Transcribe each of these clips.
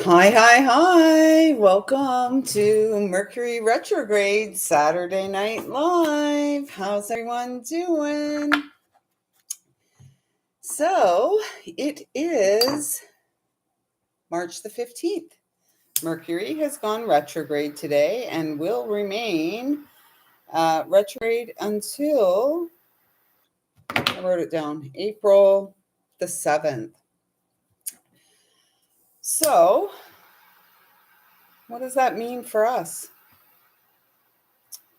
Hi, hi, hi. Welcome to Mercury Retrograde Saturday Night Live. How's everyone doing? So, it is March the 15th. Mercury has gone retrograde today and will remain retrograde until, I wrote it down, April the 7th. So, what does that mean for us?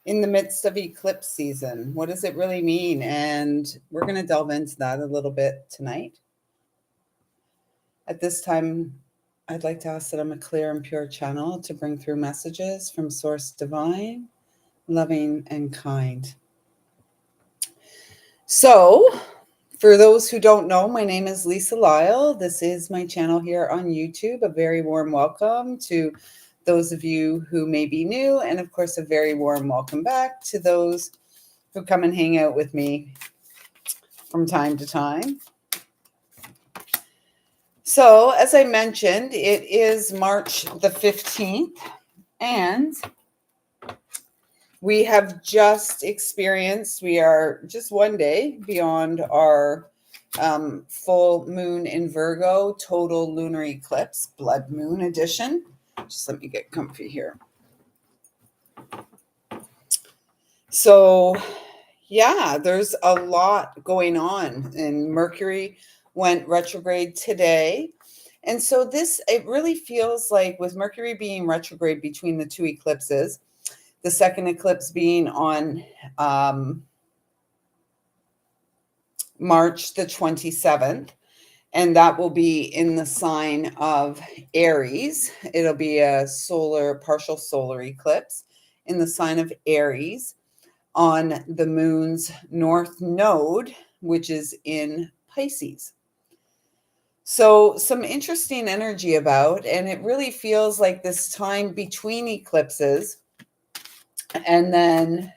In the midst of eclipse season, what does it really mean? And we're going to delve into that a little bit tonight. At this time, I'd like to ask that I'm a clear and pure channel to bring through messages from Source Divine, loving and kind. So, for those who don't know, my name is lisalyle. This is my channel here on YouTube. A very warm welcome to those of you who may be new, and of course, a very warm welcome back to those who come and hang out with me from time to time. So, as I mentioned, it is March the 15th, and we have just experienced, we are just one day beyond our full moon in Virgo, total lunar eclipse, blood moon edition. Just let me get comfy here. So, yeah, there's a lot going on, and Mercury went retrograde today. And so it really feels like with Mercury being retrograde between the two eclipses, the second eclipse being on March the 27th, and that will be in the sign of Aries. It'll be a partial solar eclipse in the sign of Aries on the moon's north node, which is in Pisces. So some interesting energy about, and it really feels like this time between eclipses, and then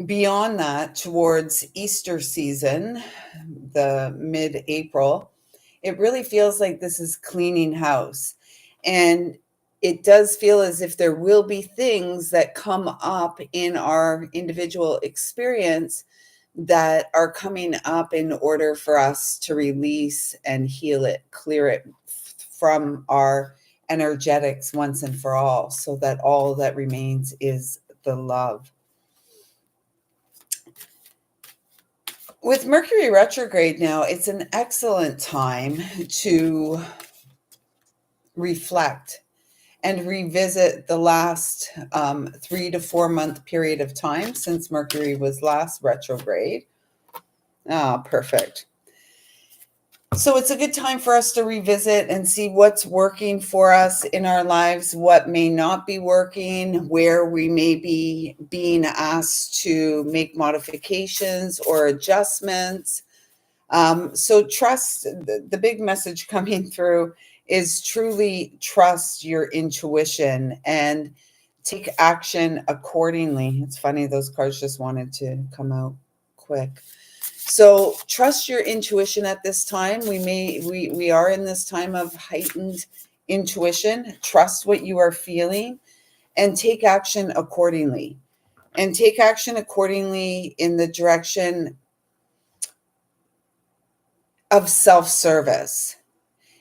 beyond that towards Easter season, the mid-April, it really feels like this is cleaning house. And it does feel as if there will be things that come up in our individual experience that are coming up in order for us to release and heal it, clear it from our energetics once and for all, so that all that remains is the love. With Mercury retrograde now, it's an excellent time to reflect and revisit the last 3 to 4 month period of time since Mercury was last retrograde. Perfect. So it's a good time for us to revisit and see what's working for us in our lives, what may not be working, where we may be being asked to make modifications or adjustments. So trust, the big message coming through is truly trust your intuition and take action accordingly. It's funny, those cards just wanted to come out quick. So trust your intuition at this time. We are in this time of heightened intuition. Trust what you are feeling and take action accordingly. And take action accordingly in the direction of self-service.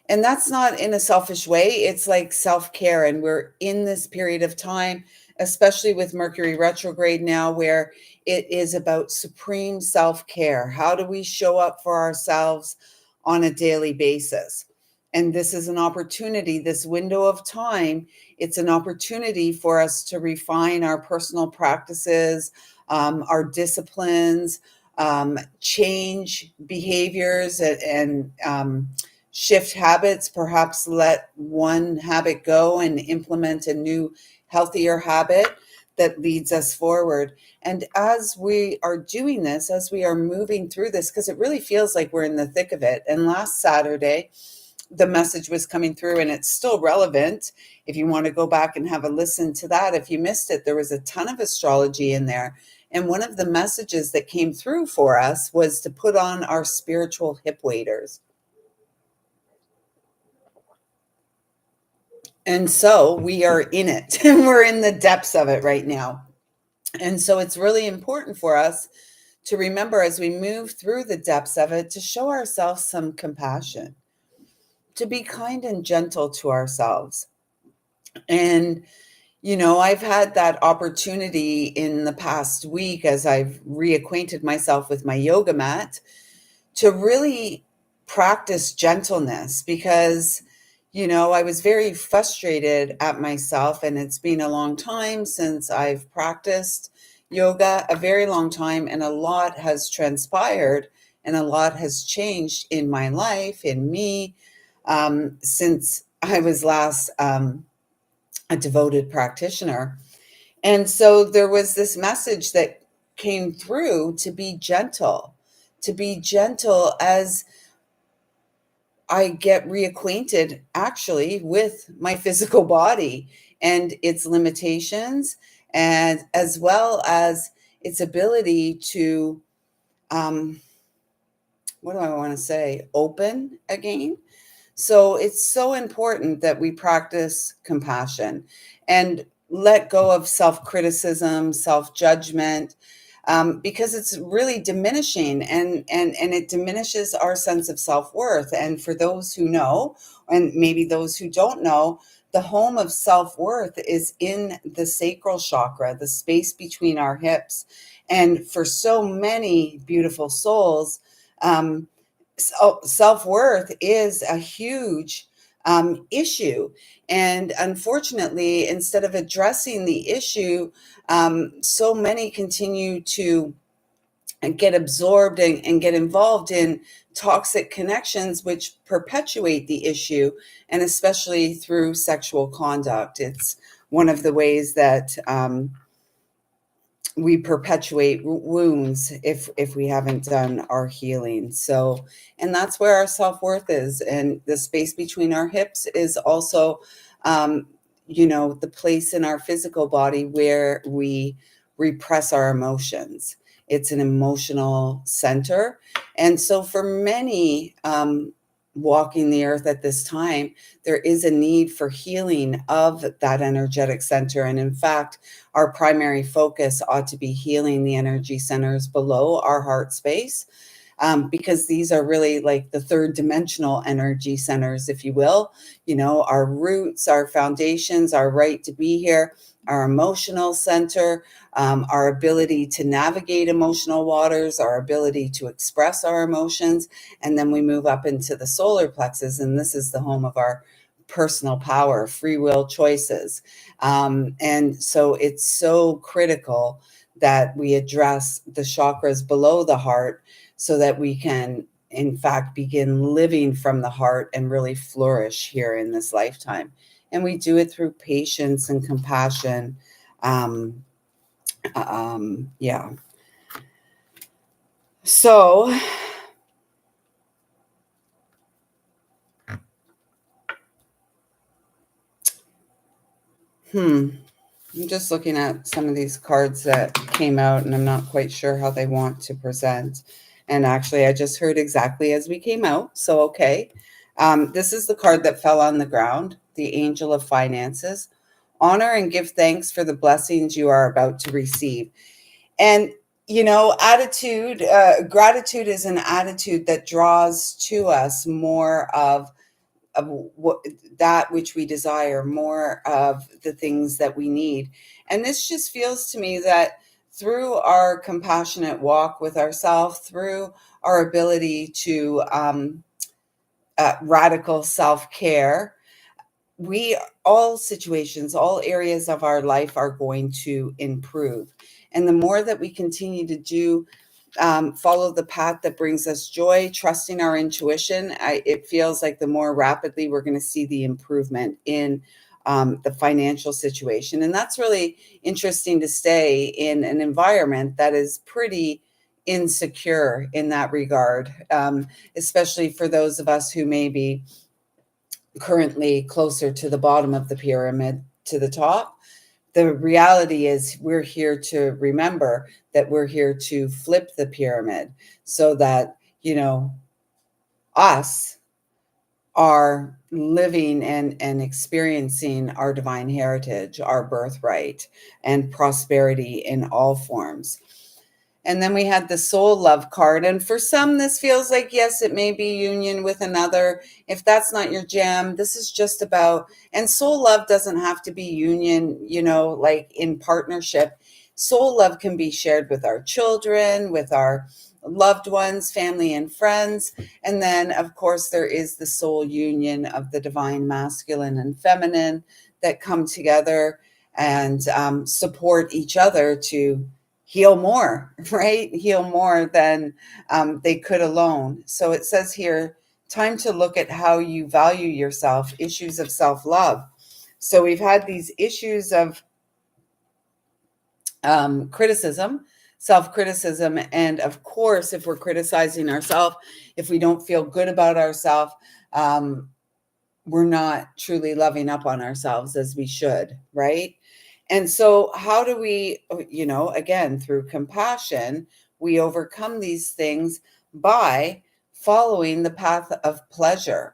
And that's not in a selfish way. It's like self-care. And we're in this period of time, especially with Mercury retrograde now, where it is about supreme self-care. How do we show up for ourselves on a daily basis? And this is an opportunity, this window of time, it's an opportunity for us to refine our personal practices, our disciplines, change behaviors and shift habits, perhaps let one habit go and implement a new, healthier habit that leads us forward. And as we are doing this, as we are moving through this, because it really feels like we're in the thick of it. And last Saturday, the message was coming through, and it's still relevant. If you want to go back and have a listen to that, if you missed it, there was a ton of astrology in there. And one of the messages that came through for us was to put on our spiritual hip waders. And so we are in it. We're in the depths of it right now. And so it's really important for us to remember as we move through the depths of it to show ourselves some compassion, to be kind and gentle to ourselves. And, I've had that opportunity in the past week as I've reacquainted myself with my yoga mat to really practice gentleness because, I was very frustrated at myself, and it's been a long time since I've practiced yoga, a very long time, and a lot has transpired and a lot has changed in my life, in me, since I was last a devoted practitioner. And so there was this message that came through to be gentle as I get reacquainted actually with my physical body and its limitations, and as well as its ability to, um, what do I want to say, open again. So it's so important that we practice compassion and let go of self criticism, self judgment, because it's really diminishing, and it diminishes our sense of self worth. And for those who know, and maybe those who don't know, the home of self worth is in the sacral chakra, the space between our hips. And for so many beautiful souls, um, self-worth is a huge issue, and unfortunately, instead of addressing the issue, so many continue to get absorbed and get involved in toxic connections which perpetuate the issue, and especially through sexual conduct. It's one of the ways that we perpetuate wounds if we haven't done our healing. So, and that's where our self-worth is, and the space between our hips is also um the place in our physical body where we repress our emotions. It's an emotional center. And so for many walking the earth at this time, there is a need for healing of that energetic center. And in fact, our primary focus ought to be healing the energy centers below our heart space, because these are really like the third dimensional energy centers, if you will. Our roots, our foundations, our right to be here, our emotional center, our ability to navigate emotional waters, our ability to express our emotions. And then we move up into the solar plexus, and this is the home of our personal power, free will choices. And so it's so critical that we address the chakras below the heart so that we can, in fact, begin living from the heart and really flourish here in this lifetime. And we do it through patience and compassion. Yeah. So, I'm just looking at some of these cards that came out, and I'm not quite sure how they want to present. And actually, I just heard exactly as we came out. So, okay. This is the card that fell on the ground, the Angel of Finances. Honor and give thanks for the blessings you are about to receive. And, gratitude is an attitude that draws to us more of what, that which we desire, more of the things that we need. And this just feels to me that through our compassionate walk with ourselves, through our ability to radical self-care, we, all situations, all areas of our life are going to improve. And the more that we continue to do, follow the path that brings us joy, trusting our intuition, it feels like the more rapidly we're going to see the improvement in the financial situation. And that's really interesting to stay in an environment that is pretty insecure in that regard, especially for those of us who may be currently closer to the bottom of the pyramid to the top. The reality is we're here to remember that we're here to flip the pyramid so that, us, are living and experiencing our divine heritage, our birthright, and prosperity in all forms. And then we had the soul love card. And for some, this feels like, yes, it may be union with another. If that's not your jam, this is just about, and soul love doesn't have to be union, like in partnership. Soul love can be shared with our children, with our loved ones, family, and friends. And then, of course, there is the soul union of the divine masculine and feminine that come together and support each other to heal more, right? Heal more than they could alone. So it says here, time to look at how you value yourself, issues of self-love. So we've had these issues of criticism, self-criticism. And of course, if we're criticizing ourselves, if we don't feel good about ourselves, we're not truly loving up on ourselves as we should, right? And so how do we, again, through compassion, we overcome these things by following the path of pleasure.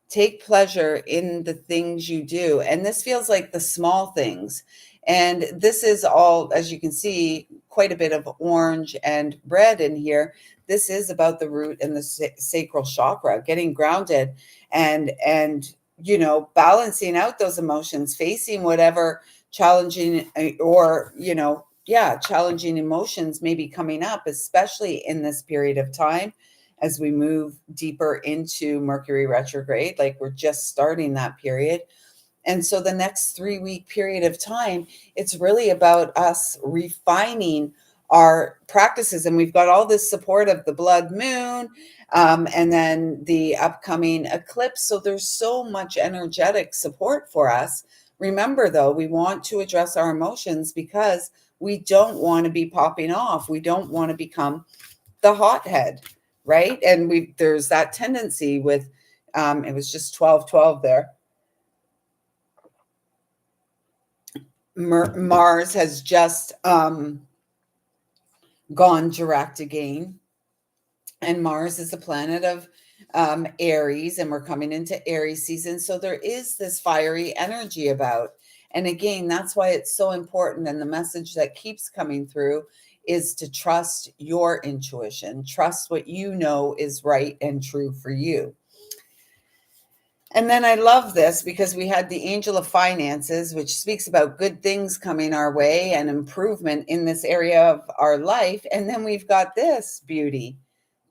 Take pleasure in the things you do. And this feels like the small things. And this is all, as you can see, quite a bit of orange and red in here. This is about the root and the sacral chakra, getting grounded and balancing out those emotions, facing whatever challenging challenging emotions may be coming up, especially in this period of time as we move deeper into Mercury retrograde. Like, we're just starting that period. And so the next 3-week period of time, it's really about us refining our practices. And we've got all this support of the blood moon, and then the upcoming eclipse. So there's so much energetic support for us. Remember, though, we want to address our emotions because we don't want to be popping off. We don't want to become the hothead, right? And there's that tendency with, it was just 12-12 there. Mars has just gone direct again. And Mars is a planet of Aries, and we're coming into Aries season. So there is this fiery energy about. And again, that's why it's so important. And the message that keeps coming through is to trust your intuition, trust what you know is right and true for you. And then I love this because we had the Angel of Finances, which speaks about good things coming our way and improvement in this area of our life. And then we've got this beauty,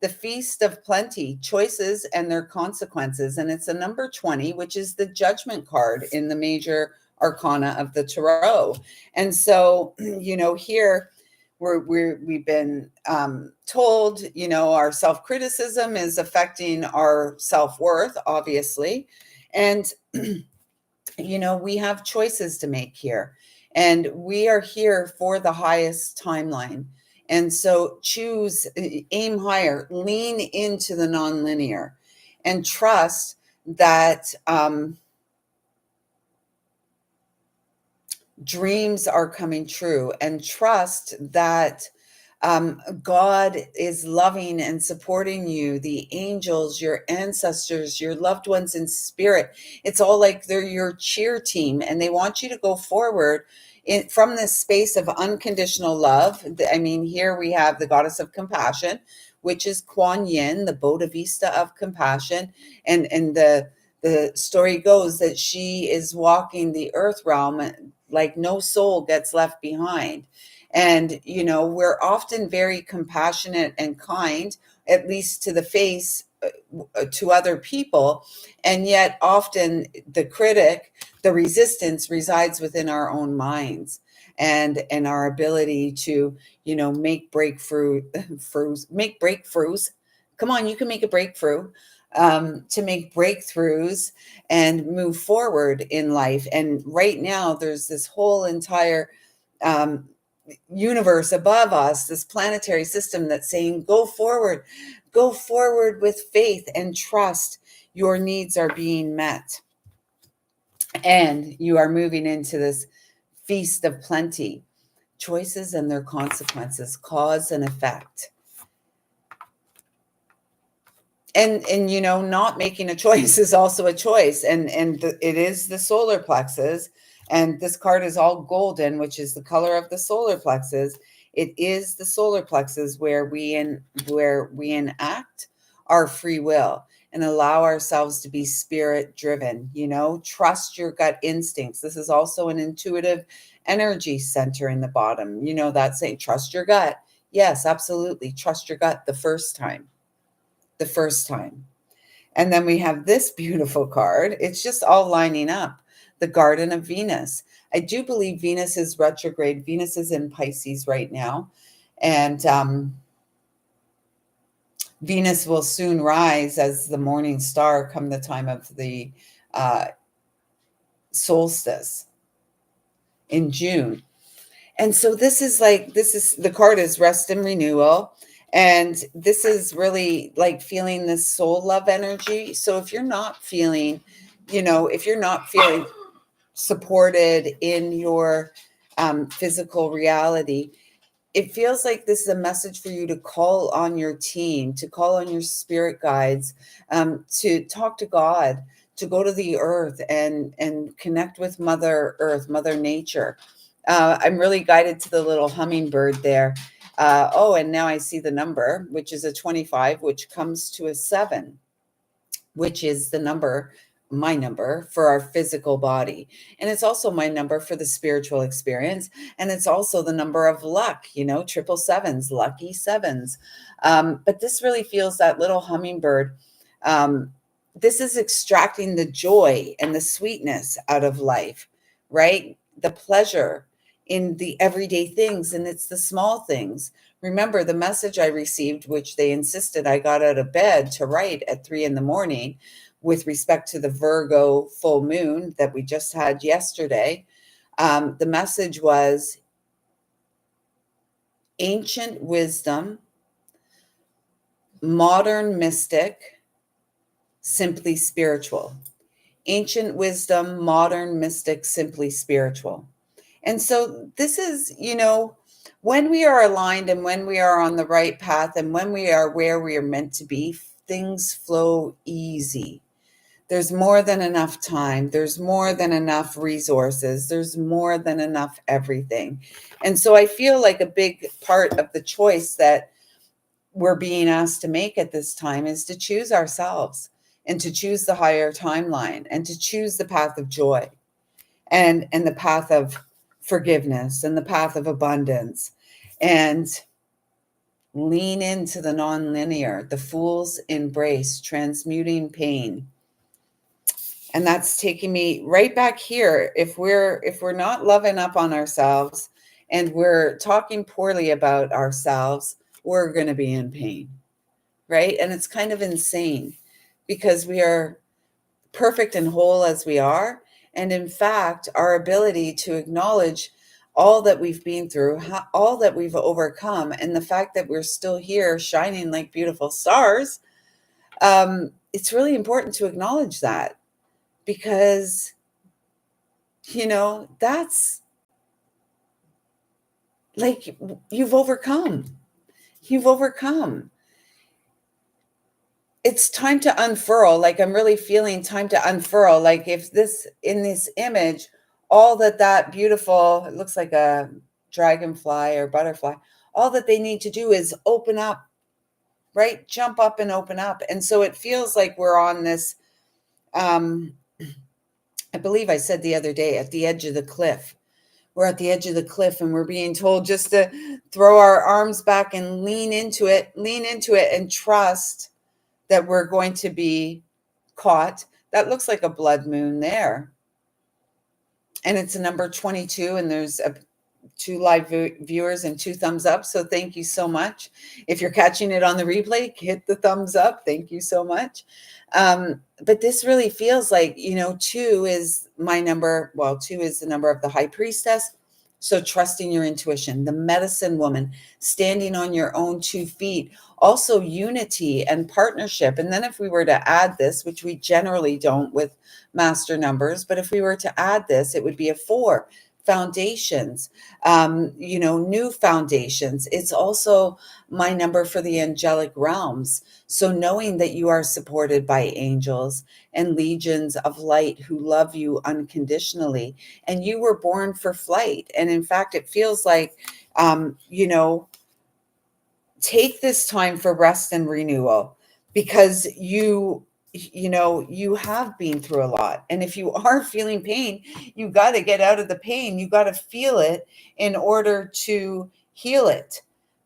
the Feast of Plenty, choices and their consequences. And it's a number 20, which is the Judgment card in the major arcana of the Tarot. And so, here we've been told, our self-criticism is affecting our self-worth, obviously. And, we have choices to make here. And we are here for the highest timeline. And so choose, aim higher, lean into the nonlinear, and trust that dreams are coming true, and trust that God is loving and supporting you, the angels, your ancestors, your loved ones in spirit. It's all like they're your cheer team, and they want you to go forward from this space of unconditional love. I mean, here we have the goddess of compassion, which is Kuan Yin, the Bodhisattva of compassion. And the story goes that she is walking the earth realm like no soul gets left behind. And, we're often very compassionate and kind, at least to the face, to other people. And yet often the critic, the resistance resides within our own minds and our ability to, make breakthroughs. Come on, you can make a breakthrough. To make breakthroughs and move forward in life. And right now, there's this whole entire universe above us, this planetary system that's saying, go forward with faith and trust. Your needs are being met. And you are moving into this feast of plenty. Choices and their consequences, cause and effect. And you know, not making a choice is also a choice, it is the solar plexus, and this card is all golden, which is the color of the solar plexus. It is the solar plexus where we enact our free will and allow ourselves to be spirit driven. You know, trust your gut instincts. This is also an intuitive energy center in the bottom. You know, that saying, trust your gut. Yes, absolutely, trust your gut the first time. The first time. And then we have this beautiful card. It's just all lining up. The Garden of Venus. I do believe Venus is retrograde. Venus is in Pisces right now. And Venus will soon rise as the morning star come the time of the uh, solstice in June. And so this is the card is rest and renewal. And this is really like feeling this soul love energy. So if you're not feeling, if you're not feeling supported in your physical reality, it feels like this is a message for you to call on your team, to call on your spirit guides, to talk to God, to go to the earth and connect with Mother Earth, Mother Nature. I'm really guided to the little hummingbird there. And now I see the number, which is a 25, which comes to a 7, which is my number for our physical body. And it's also my number for the spiritual experience. And it's also the number of luck, triple sevens, lucky sevens. But this really feels that little hummingbird. This is extracting the joy and the sweetness out of life, right? The pleasure in the everyday things, and it's the small things. Remember the message I received, which they insisted I got out of bed to write at 3 a.m. with respect to the Virgo full moon that we just had yesterday. The message was ancient wisdom, modern mystic, simply spiritual. Ancient wisdom, modern mystic, simply spiritual. And so this is, when we are aligned and when we are on the right path and when we are where we are meant to be, things flow easy. There's more than enough time. There's more than enough resources. There's more than enough everything. And so I feel like a big part of the choice that we're being asked to make at this time is to choose ourselves and to choose the higher timeline and to choose the path of joy and the path of forgiveness and the path of abundance, and lean into the nonlinear, the fool's embrace, transmuting pain. And that's taking me right back here. If we're not loving up on ourselves and we're talking poorly about ourselves, we're going to be in pain, right? And it's kind of insane because we are perfect and whole as we are. And in fact, our ability to acknowledge all that we've been through, all that we've overcome, and the fact that we're still here shining like beautiful stars, it's really important to acknowledge that, because, that's like you've overcome. You've overcome. It's time to unfurl. Like I'm really feeling time to unfurl. Like if in this image, all that beautiful, it looks like a dragonfly or butterfly, all that they need to do is open up, right? Jump up and open up. And so it feels like we're on this, I believe I said the other day, at the edge of the cliff. We're at the edge of the cliff and we're being told just to throw our arms back and lean into it and trust that we're going to be caught. That looks like a blood moon there. And it's a number 22, and there's 2 live viewers and 2 thumbs up. So thank you so much. If you're catching it on the replay, hit the thumbs up. Thank you so much. But this really feels like, 2 is my number. Well, 2 is the number of the high priestess. So trusting your intuition, the medicine woman, standing on your own 2 feet, also unity and partnership. And then if we were to add this, which we generally don't with master numbers, but if we were to add this, it would be a 4, foundations, new foundations. It's also my number for the angelic realms. So knowing that you are supported by angels and legions of light who love you unconditionally, and you were born for flight. And in fact, it feels like, um, you know, take this time for rest and renewal, because you have been through a lot, and if you are feeling pain, you got to get out of the pain, you got to feel it in order to heal it,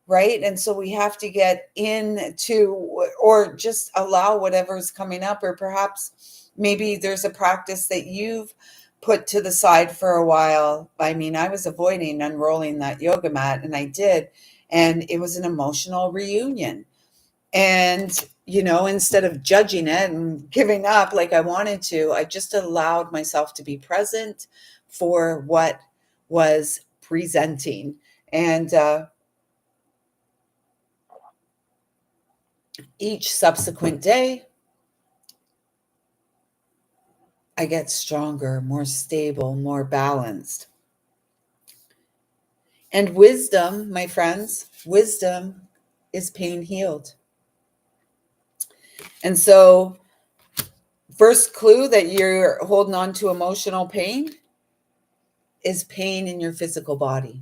right? And so we have to get into, or just allow whatever's coming up, or perhaps maybe there's a practice that you've put to the side for a while. I mean, I was avoiding unrolling that yoga mat, and I did, and it was an emotional reunion. And, instead of judging it and giving up like I wanted to, I just allowed myself to be present for what was presenting. And each subsequent day, I get stronger, more stable, more balanced. And wisdom, my friends, wisdom is pain healed. And so, first clue that you're holding on to emotional pain is pain in your physical body.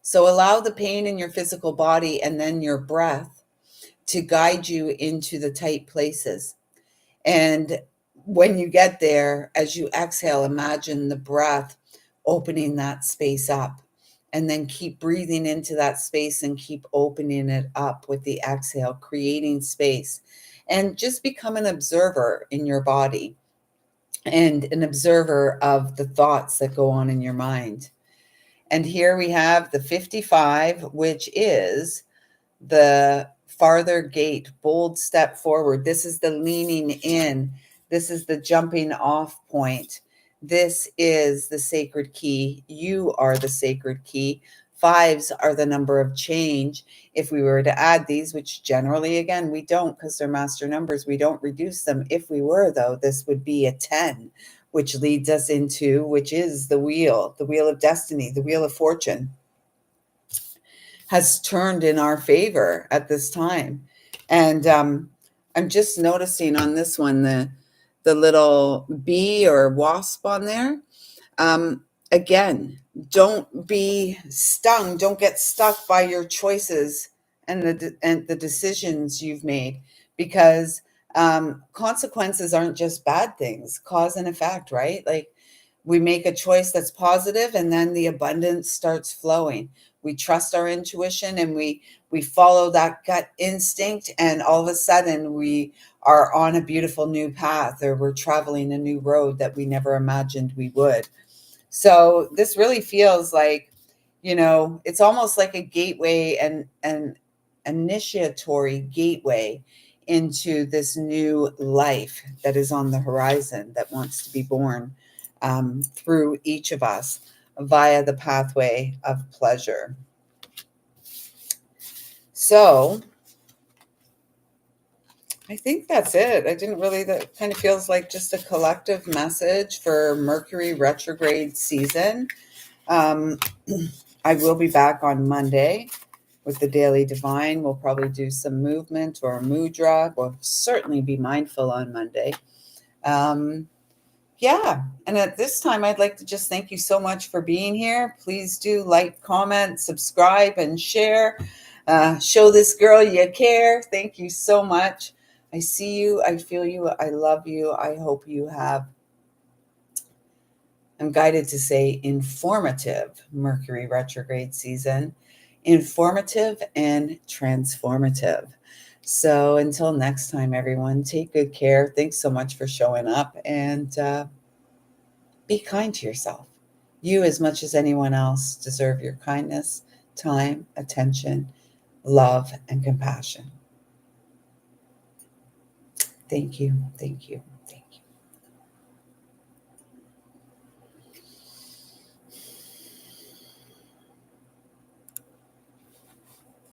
So allow the pain in your physical body and then your breath to guide you into the tight places. And when you get there, as you exhale, imagine the breath opening that space up. And then keep breathing into that space and keep opening it up with the exhale, creating space. And just become an observer in your body and an observer of the thoughts that go on in your mind. And here we have the 55, which is the farther gate, bold step forward. This is the leaning in. This is the jumping off point. This is the sacred key. You are the sacred key. Fives are the number of change. If we were to add these, which generally, again, we don't, because they're master numbers, we don't reduce them. If we were, though, this would be a 10, which leads us into, which is the wheel of destiny, the wheel of fortune has turned in our favor at this time. And I'm just noticing on this one, the little bee or wasp on there. Again, don't be stung. Don't get stuck by your choices and the decisions you've made, because consequences aren't just bad things. Cause and effect, right? Like, we make a choice that's positive, and then the abundance starts flowing. We trust our intuition, and we follow that gut instinct, and all of a sudden we are on a beautiful new path, or we're traveling a new road that we never imagined we would. So this really feels like, it's almost like a gateway, and an initiatory gateway into this new life that is on the horizon, that wants to be born through each of us via the pathway of pleasure. So I think that's it. That kind of feels like just a collective message for Mercury retrograde season. I will be back on Monday with the Daily Divine. We'll probably do some movement or a mudra. We'll certainly be mindful on Monday. Yeah. And at this time, I'd like to just thank you so much for being here. Please do like, comment, subscribe, and share. Show this girl you care. Thank you so much. I see you. I feel you. I love you. I hope you have, I'm guided to say, informative Mercury retrograde season. Informative and transformative. So until next time, everyone, take good care. Thanks so much for showing up, and be kind to yourself. You, as much as anyone else, deserve your kindness, time, attention, love, and compassion. Thank you. Thank you.